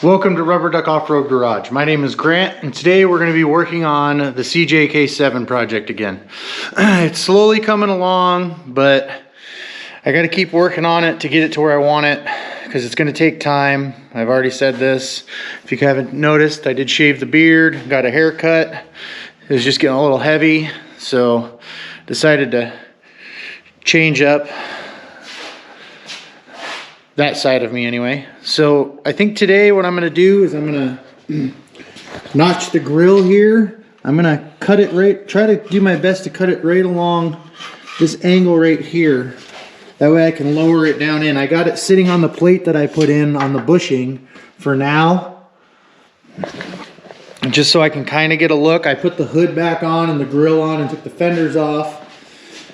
Welcome to Rubber Duck Off-Road Garage. My name is Grant, and today we're going to be working on the CJK7 project again. It's slowly coming along, but I got to keep working on it to get it to where I want it, because it's going to take time. I've already said this. If you haven't noticed, I did shave the beard, got a haircut. It was just getting a little heavy, so decided to change up that side of me anyway. So I think today what I'm going to do is I'm going to notch the grill here. I'm going to cut it right, try to do my best to cut it right along this angle right here. That way I can lower it down in. I got it sitting on the plate that I put in on the bushing for now. Just so I can kind of get a look. I put the hood back on and the grill on and took the fenders off.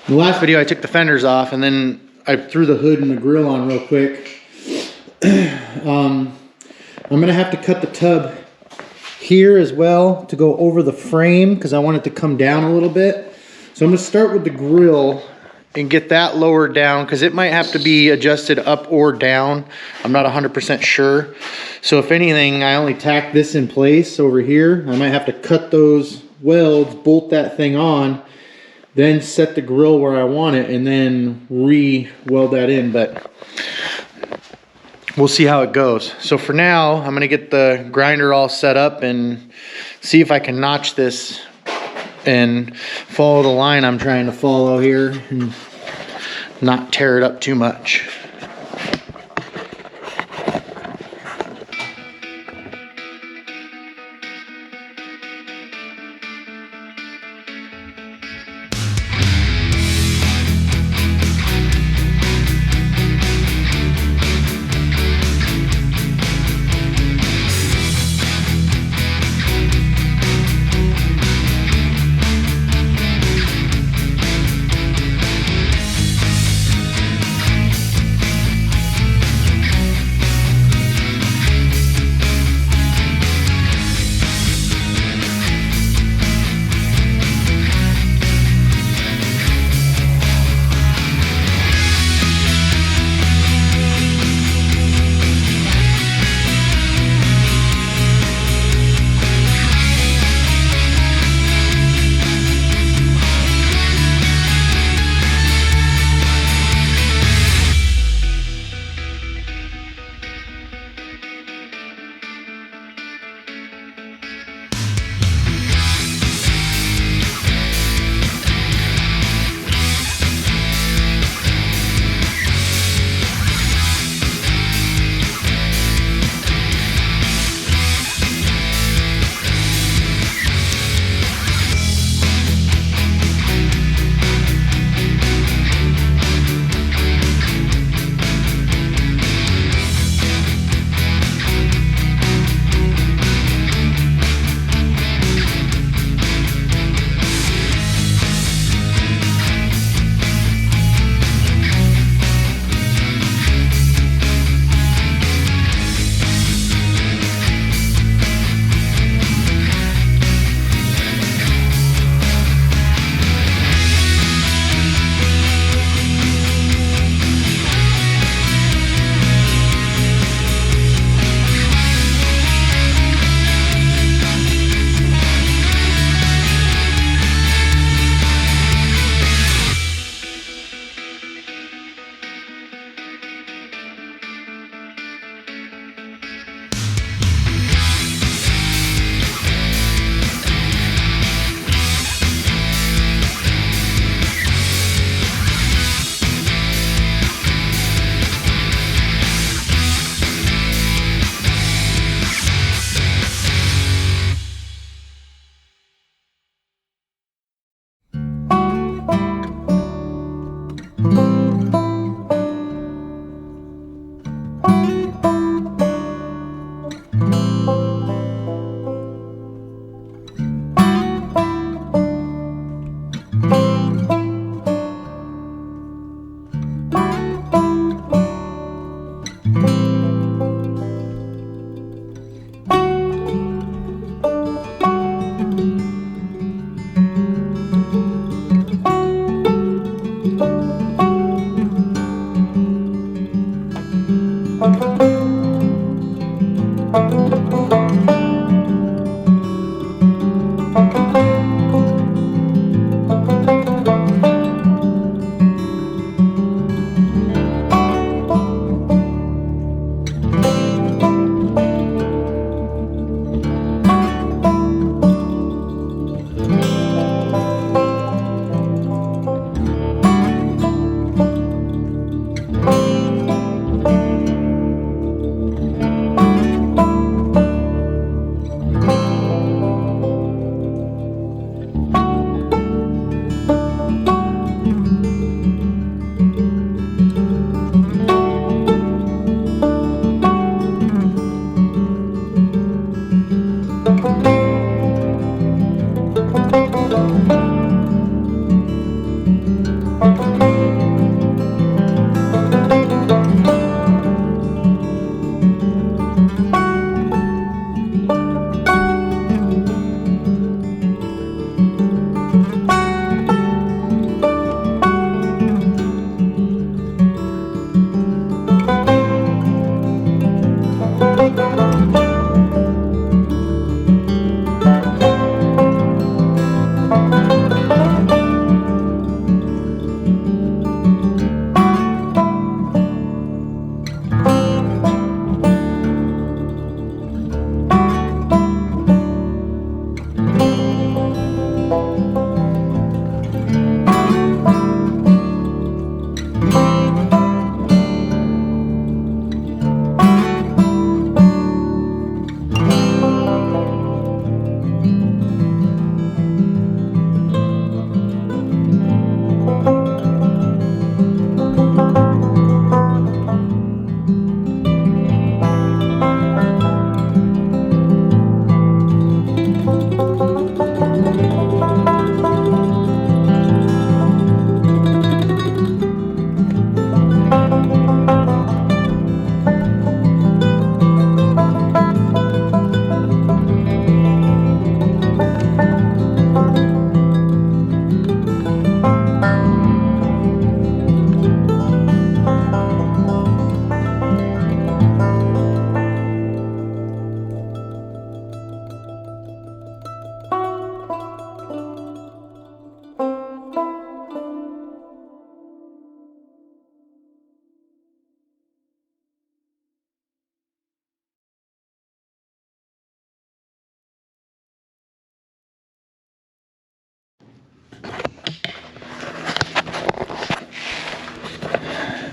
In the last video I took the fenders off and then I threw the hood and the grill on real quick. I'm gonna have to cut the tub here as well to go over the frame because I want it to come down a little bit. So I'm gonna start with the grill and get that lowered down because it might have to be adjusted up or down. I'm not 100% sure. So if anything, I only tack this in place over here. I might have to cut those welds, bolt that thing on, then set the grill where I want it, and then re-weld that in, but we'll see how it goes. So for now, I'm gonna get the grinder all set up and see if I can notch this and follow the line I'm trying to follow here and not tear it up too much.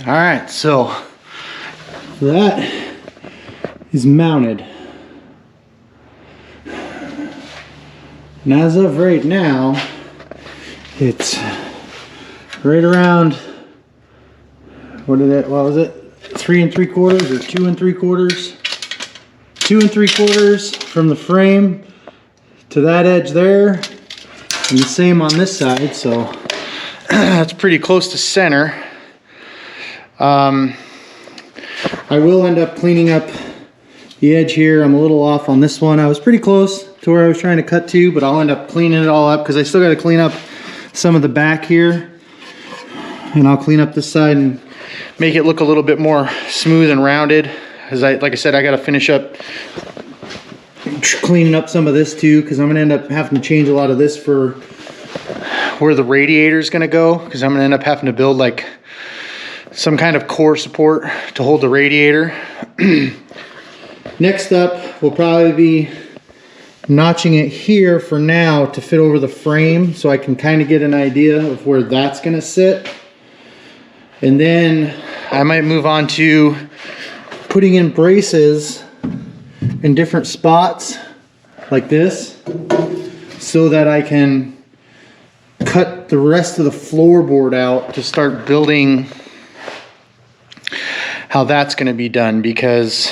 All right, so that is mounted. And as of right now, it's right around, what was it? 3 3/4 or 2 3/4? 2 3/4 from the frame to that edge there, and the same on this side, so that's pretty close to center. I will end up cleaning up the edge here. I'm a little off on this one. I was pretty close to where I was trying to cut to, but I'll end up cleaning it all up because I still got to clean up some of the back here. And I'll clean up this side and make it look a little bit more smooth and rounded. Like I said, I got to finish up cleaning up some of this too, because I'm going to end up having to change a lot of this for where the radiator is going to go, because I'm going to end up having to build like some kind of core support to hold the radiator. Next up will probably be notching it here for now to fit over the frame, so I can kind of get an idea of where that's going to sit. And then I might move on to putting in braces in different spots like this, so that I can cut the rest of the floorboard out to start building how that's going to be done, because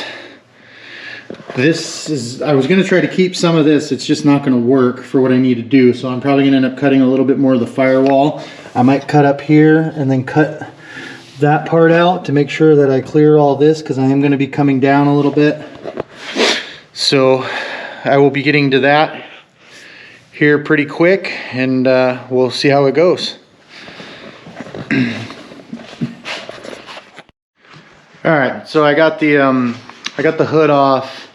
this is, I was going to try to keep some of this, it's just not going to work for what I need to do, so I'm probably going to end up cutting a little bit more of the firewall. I might cut up here and then cut that part out to make sure that I clear all this, because I am going to be coming down a little bit. So I will be getting to that here pretty quick, and we'll see how it goes. All right, so I got the hood off.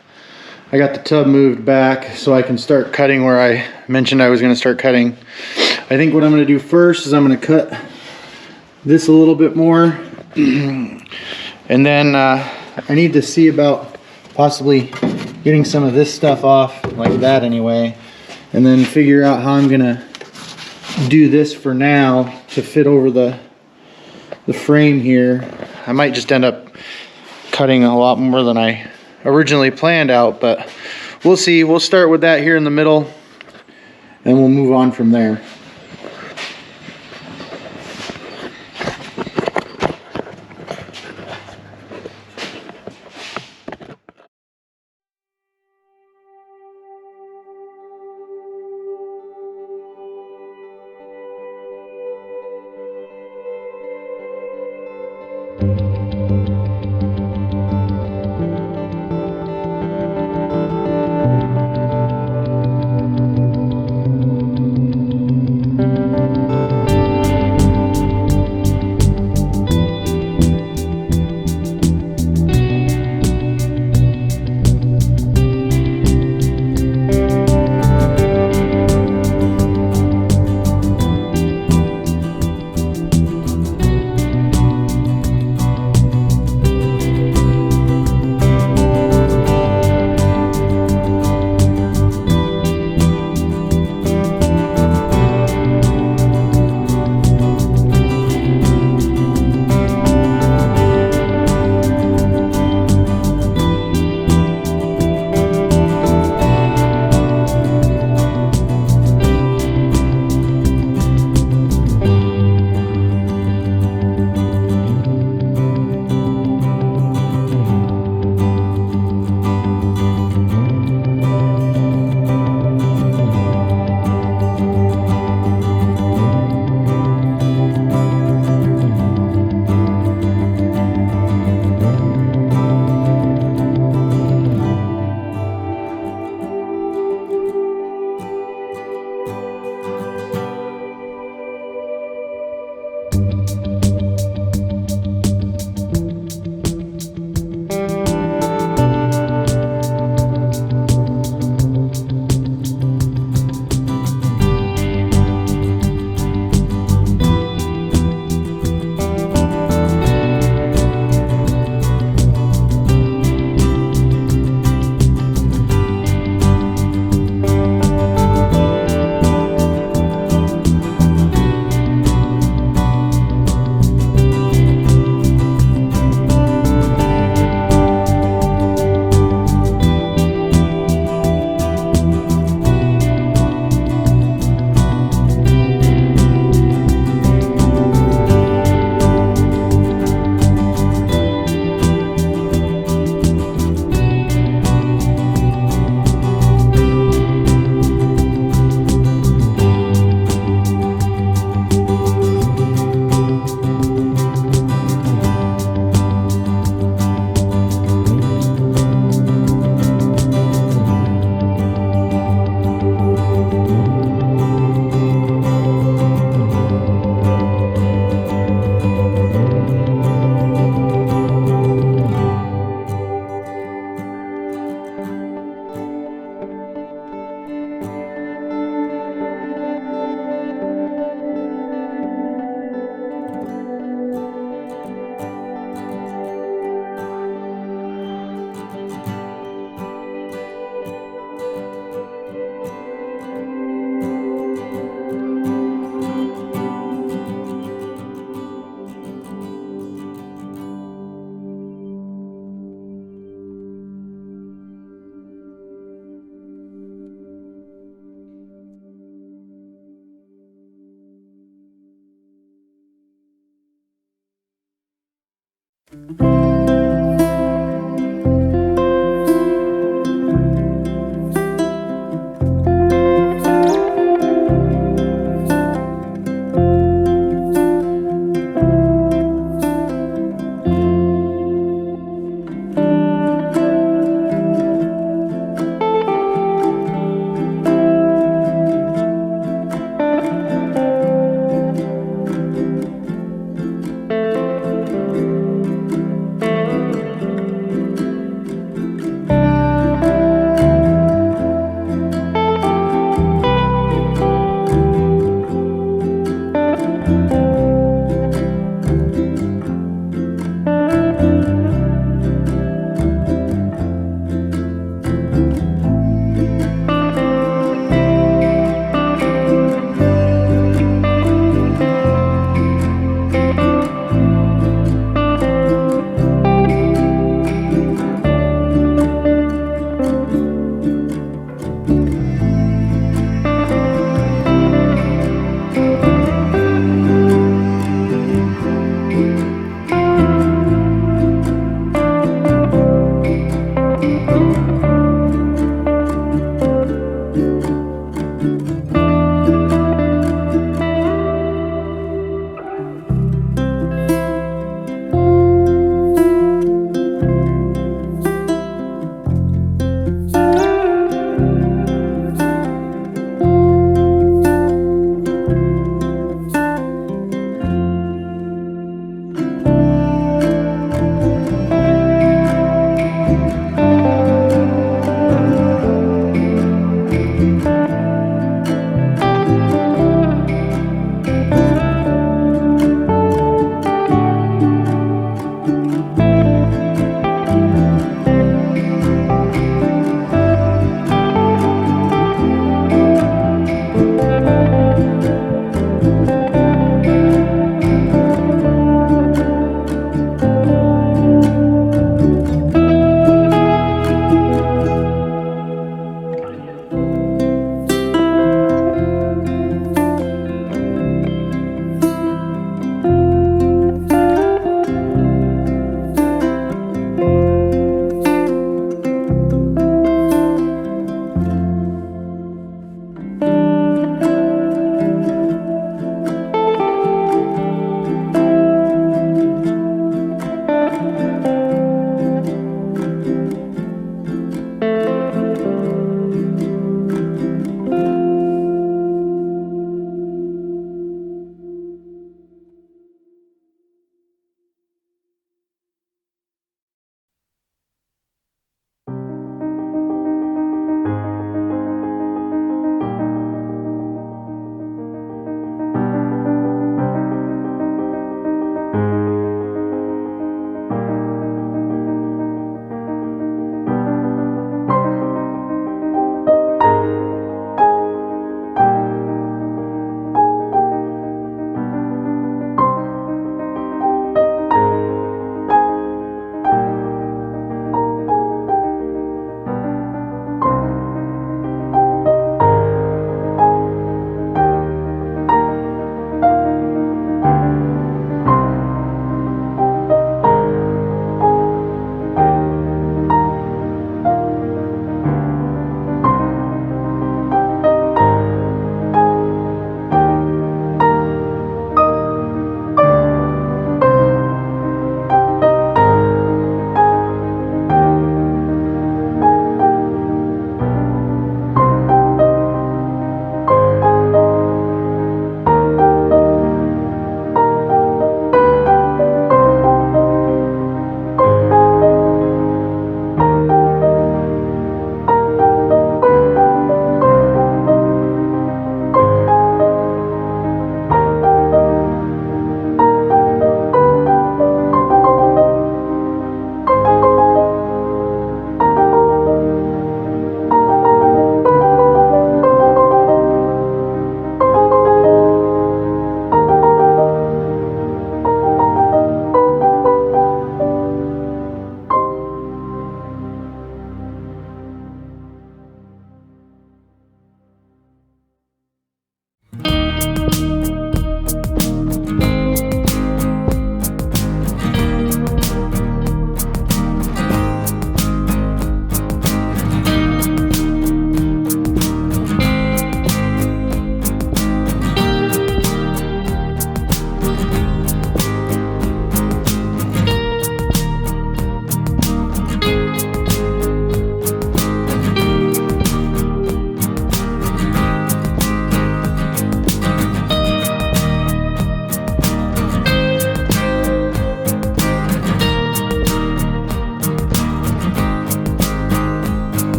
I got the tub moved back so I can start cutting where I mentioned I was going to start cutting. I think what I'm going to do first is I'm going to cut this a little bit more. And then I need to see about possibly getting some of this stuff off like that anyway. And then figure out how I'm going to do this for now to fit over the frame here. I might just end up cutting a lot more than I originally planned out, but we'll see. We'll start with that here in the middle and we'll move on from there.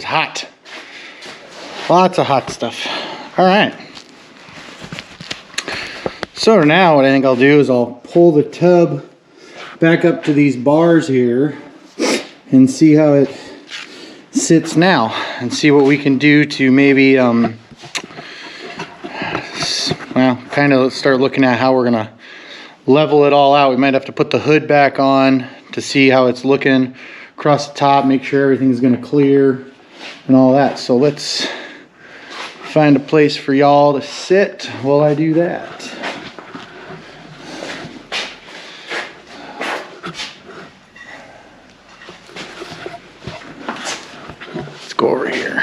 was hot. Lots of hot stuff. All right. So now what I think I'll do is I'll pull the tub back up to these bars here and see how it sits now, and see what we can do to maybe well, kind of start looking at how we're gonna level it all out. We might have to put the hood back on to see how it's looking across the top, make sure everything's gonna clear and all that. So let's find a place for y'all to sit while I do that. Let's go over here.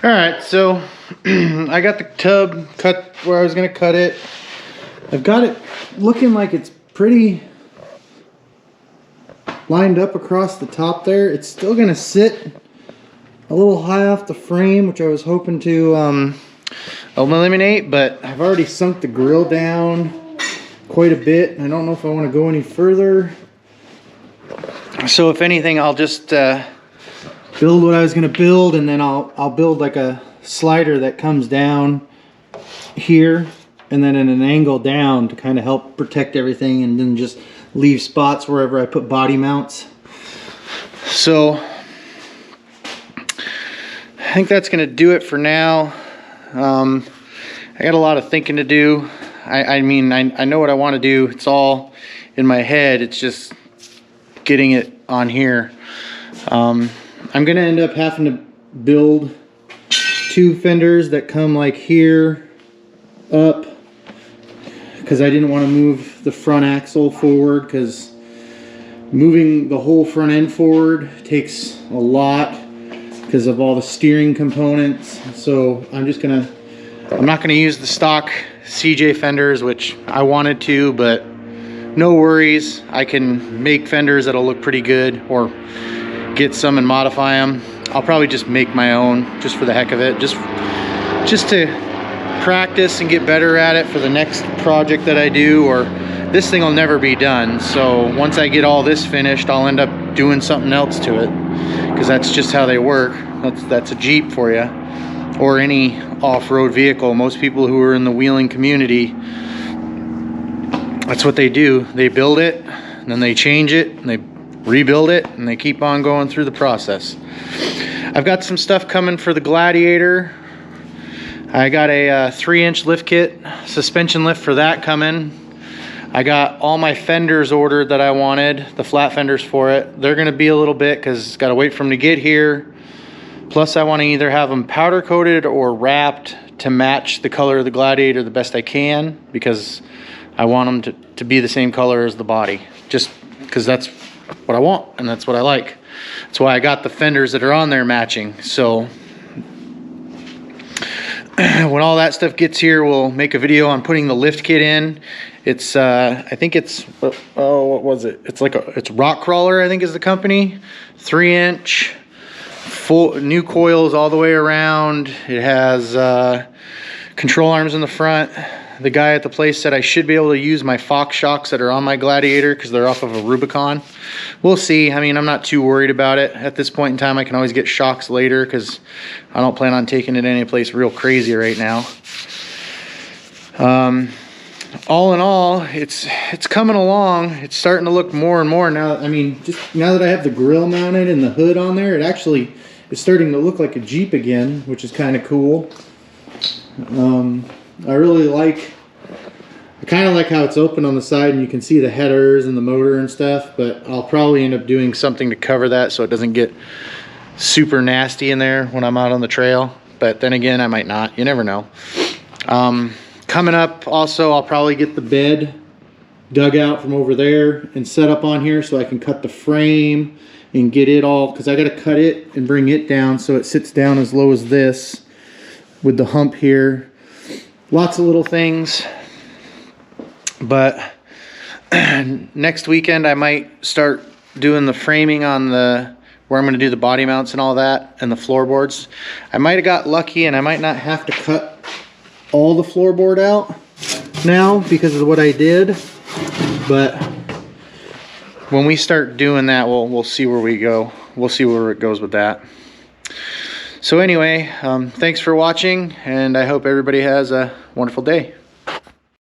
Alright, so I got the tub cut where I was going to cut it. I've got it looking like it's pretty lined up across the top there. It's still going to sit a little high off the frame, which I was hoping to eliminate, but I've already sunk the grill down quite a bit. I don't know if I want to go any further. So if anything, I'll just build what I was going to build, and then I'll build like a slider that comes down here and then at an angle down to kind of help protect everything, and then just leave spots wherever I put body mounts. So I think that's going to do it for now. I got a lot of thinking to do. I mean, I know what I want to do. It's all in my head. It's just getting it on here. I'm going to end up having to build 2 fenders that come like here up, because I didn't want to move the front axle forward, because moving the whole front end forward takes a lot because of all the steering components. So I'm not gonna use the stock CJ fenders, which I wanted to, but no worries. I can make fenders that'll look pretty good, or get some and modify them. I'll probably just make my own just for the heck of it, just to practice and get better at it for the next project that I do. Or this thing will never be done, so once I get all this finished, I'll end up doing something else to it, because that's just how they work. That's a Jeep for you, or any off-road vehicle. Most people who are in the wheeling community, that's what they do. They build it, and then they change it, and they rebuild it, and they keep on going through the process. I've got some stuff coming for the Gladiator. I got a 3-inch lift kit, suspension lift for that coming. I got all my fenders ordered that I wanted, the flat fenders for it. They're gonna be a little bit, because got to wait for them to get here. Plus I want to either have them powder coated or wrapped to match the color of the Gladiator the best I can, because I want them to be the same color as the body, just because that's what I want and that's what I like. That's why I got the fenders that are on there matching. So when all that stuff gets here, we'll make a video on putting the lift kit in. It's I think it's, oh, what was it? It's Rock Crawler, I think is the company. 3-inch, full new coils all the way around. It has control arms in the front. The guy at the place said I should be able to use my Fox shocks that are on my Gladiator, because they're off of a Rubicon. We'll see. I mean, I'm not too worried about it at this point in time. I can always get shocks later, because I don't plan on taking it any place real crazy right now. All in all, it's coming along. It's starting to look more and more now. I mean, just now that I have the grill mounted and the hood on there, it actually is starting to look like a Jeep again, which is kind of cool. I kind of like how it's open on the side and you can see the headers and the motor and stuff, but I'll probably end up doing something to cover that so it doesn't get super nasty in there when I'm out on the trail. But then again, I might not. You never know. Coming up also, I'll probably get the bed dug out from over there and set up on here so I can cut the frame and get it all, because I got to cut it and bring it down so it sits down as low as this with the hump here. Lots of little things, but next weekend I might start doing the framing on the where I'm going to do the body mounts and all that, and the floorboards. I might have got lucky and I might not have to cut all the floorboard out now because of what I did, but when we start doing that, we'll see where we go. We'll see where it goes with that. So anyway, thanks for watching, and I hope everybody has a wonderful day.